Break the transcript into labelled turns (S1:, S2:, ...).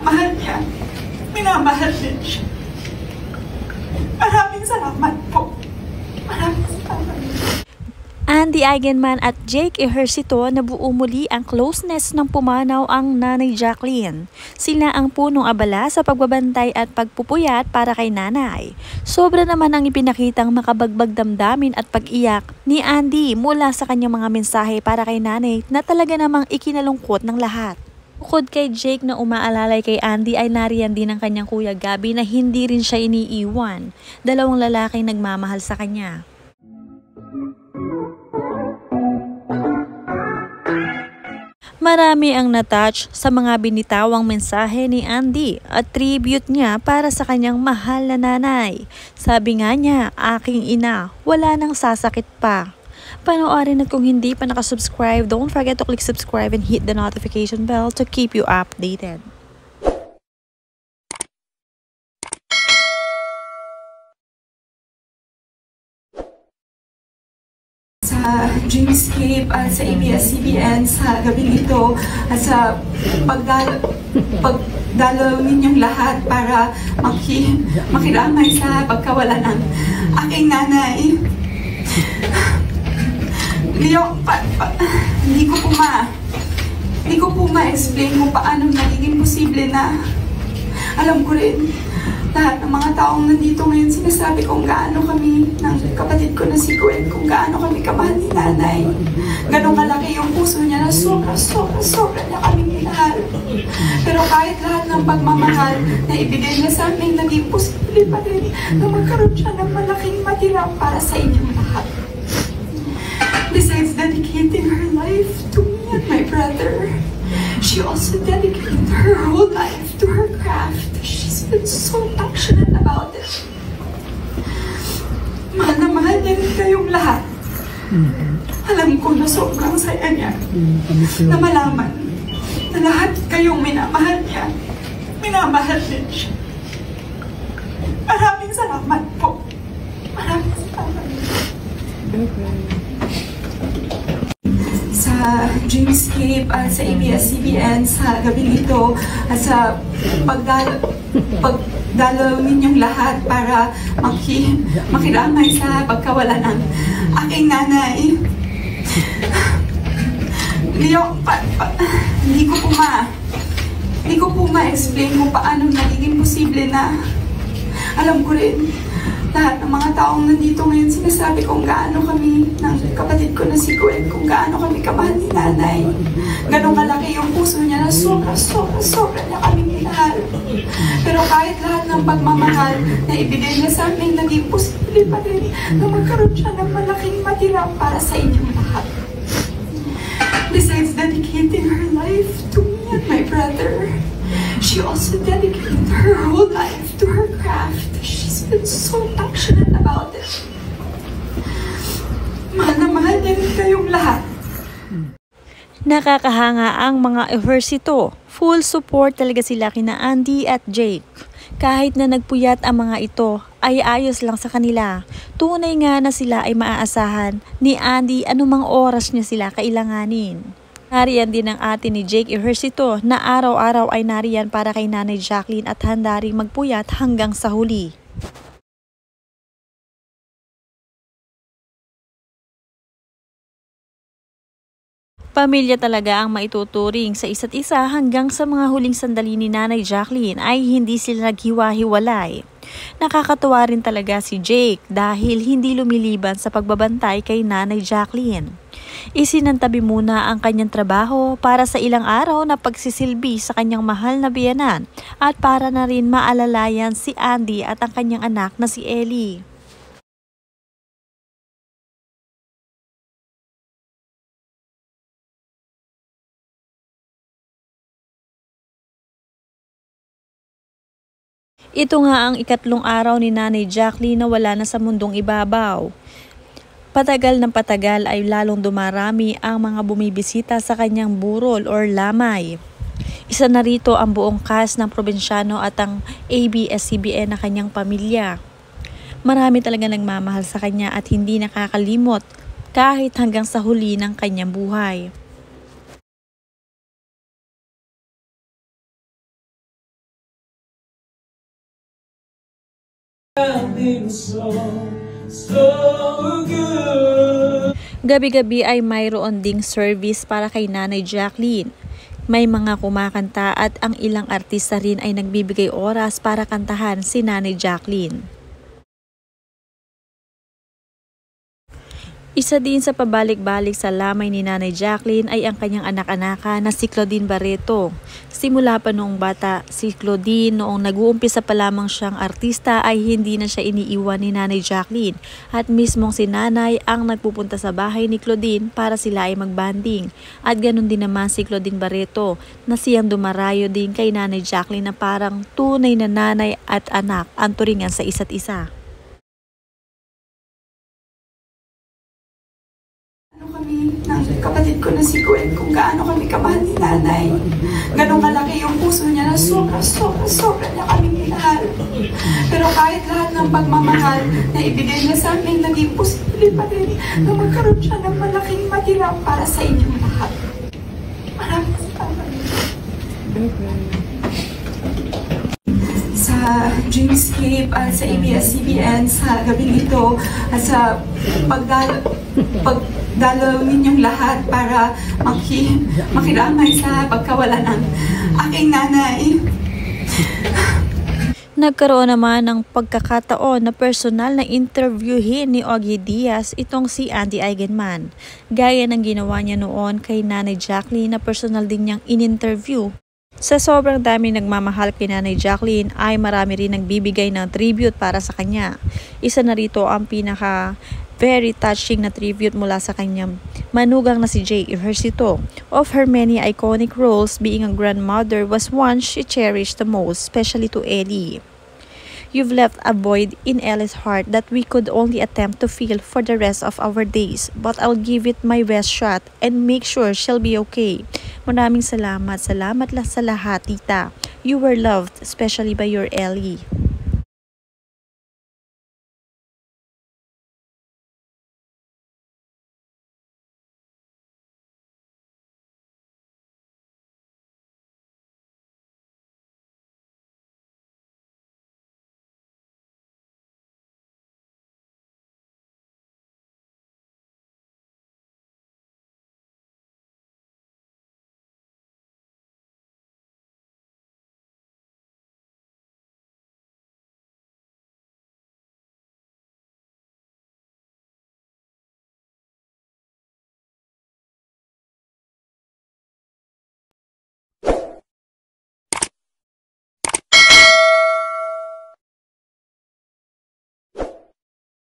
S1: mahal niya, minamahal din siya. Maraming salamat po. Maraming salamat.
S2: Andy Eigenman at Jake Ejercito, nabuo muli ang closeness ng pumanaw ang nanay Jacqueline. Sila ang punong abala sa pagbabantay at pagpupuyat para kay nanay. Sobra naman ang ipinakitang makabagbag damdamin at pag-iyak ni Andy mula sa kanyang mga mensahe para kay nanay na talaga namang ikinalungkot ng lahat. Bukod kay Jake na umaalalay kay Andy ay nariyan din ang kanyang kuya Gabby na hindi rin siya iniiwan. Dalawang lalaking nagmamahal sa kanya. Marami ang natouch sa mga binitawang mensahe ni Andy at tribute niya para sa kanyang mahal na nanay. Sabi nga niya, aking ina, wala nang sasakit pa. Panoorin at kung hindi pa nakasubscribe, don't forget to click subscribe and hit the notification bell to keep you updated.
S1: Sa Dreamscape at sa ABS-CBN sa gabing ito at sa pagdalaw ninyong lahat para makiramay sa pagkawala ng aking nanay. Hindi ko po ma-explain kung paano nagiging posible na alam ko rin lahat ng mga taong nandito ngayon sinasabi kung gaano kami ng kapatid ko na si Gwen, kung gaano kami kamahal ni nanay. Ganong kalaki yung puso niya na sobra niya kaming minahal. Pero kahit lahat ng pagmamahal na ibigay niya sa amin, naging posible pa rin na magkaroon siya ng malaking matirang para sa inyong lahat. Besides dedicating her life to me and my brother, she also dedicated her whole life to her craft. She's been so passionate about it. Mahal na mahal niya rin kayong lahat. Alam ko na sobrang saya niya na malaman na lahat kayong minamahal niya, minamahal din siya. Maraming salamat po. Maraming salamat. Sa Dreamscape at sa ABS-CBN sa gabing ito at sa pagdalaw ninyong lahat para makiramay sa pagkawala ng aking nanay. Hindi ko po ma-explain kung paano nagiging posible na alam ko rin lahat ng mga taong nandito ngayon sinasabi kung gaano kami ng kapatid ko na si Gwen, kung gaano kami kamahal ni nanay. Ganong kalaki yung puso niya na sobra niya kaming minahal. Pero kahit lahat ng pagmamahal na ibigay niya sa amin, naging posible pa rin na magkaroon siya ng malaking matirang para sa inyong lahat. Besides dedicating her life to me and my brother, she also dedicated her whole life to her craft. She's been so passionate about it. Mahal na mahal niya rin kayong lahat.
S2: Nakakahanga ang mga Ejercito. Full support talaga sila kina Andy at Jake. Kahit na nagpuyat ang mga ito, ay ayos lang sa kanila. Tunay nga na sila ay maaasahan ni Andy anumang oras niya sila kailanganin. Nariyan din ang ate ni Jake Ejercito na araw-araw ay nariyan para kay nanay Jacqueline at handa ring magpuyat hanggang sa huli. Pamilya talaga ang maituturing sa isa't isa hanggang sa mga huling sandali ni nanay Jacqueline ay hindi sila naghiwa-hiwalay. Nakakatuwa rin talaga si Jake dahil hindi lumiliban sa pagbabantay kay nanay Jacqueline. Isinantabi muna ang kanyang trabaho para sa ilang araw na pagsisilbi sa kanyang mahal na biyenan at para na rin maalalayan si Andy at ang kanyang anak na si Ellie. Ito nga ang ikatlong araw ni nanay Jacqueline na wala na sa mundong ibabaw. Patagal ng patagal ay lalong dumarami ang mga bumibisita sa kanyang burol or lamay. Isa na rito ang buong cast ng probinsyano at ang ABS-CBN na kanyang pamilya. Marami talaga nagmamahal sa kanya at hindi nakakalimot kahit hanggang sa huli ng kanyang buhay. Gabi-gabi ay mayroon ding service para kay Nanay Jacqueline. May mga kumakanta at ang ilang artista rin ay nagbibigay oras para kantahan si Nanay Jacqueline. Isa din sa pabalik-balik sa lamay ni Nanay Jacqueline ay ang kanyang anak-anaka na si Claudine Barreto. Simula pa noong bata si Claudine, noong nag-uumpisa pa lamang siyang artista ay hindi na siya iniiwan ni Nanay Jacqueline at mismong si Nanay ang nagpupunta sa bahay ni Claudine para sila ay magbanding. At ganun din naman si Claudine Barreto na siyang dumarayo din kay Nanay Jacqueline na parang tunay na nanay at anak ang turingan sa isa't isa.
S1: Kami ng kapatid ko na si Gwen kung gaano kami kamahal ni Nanay. Ganong kalaki yung puso niya na sobra niya kami minahal. Pero kahit lahat ng pagmamahal na ibigay niya sa amin, naging posible pa rin na magkaroon siya ng malaking matirang para sa inyong lahat. Maraming salamat. Sa Dreamscape at sa ABS-CBN sa gabing ito at sa pagdalaw ninyong lahat para makiramay sa pagkawala ng aking nanay.
S2: Nagkaroon naman ng pagkakataon na personal na interviewin ni Ogie Diaz itong si Andy Eigenman. Gaya ng ginawa niya noon kay Nanay Jacqueline na personal din niyang in-interview. Sa sobrang dami nagmamahal kay Nanay Jacqueline ay marami rin nagbibigay ng tribute para sa kanya. Isa na rito ang pinaka very touching na tribute mula sa kanyang manugang na si Jake Ejercito. Of her many iconic roles, being a grandmother was one she cherished the most, especially to Ellie. You've left a void in Ellie's heart that we could only attempt to fill for the rest of our days. But I'll give it my best shot and make sure she'll be okay. Maraming salamat. Salamat sa lahat, tita. You were loved, especially by your Ellie.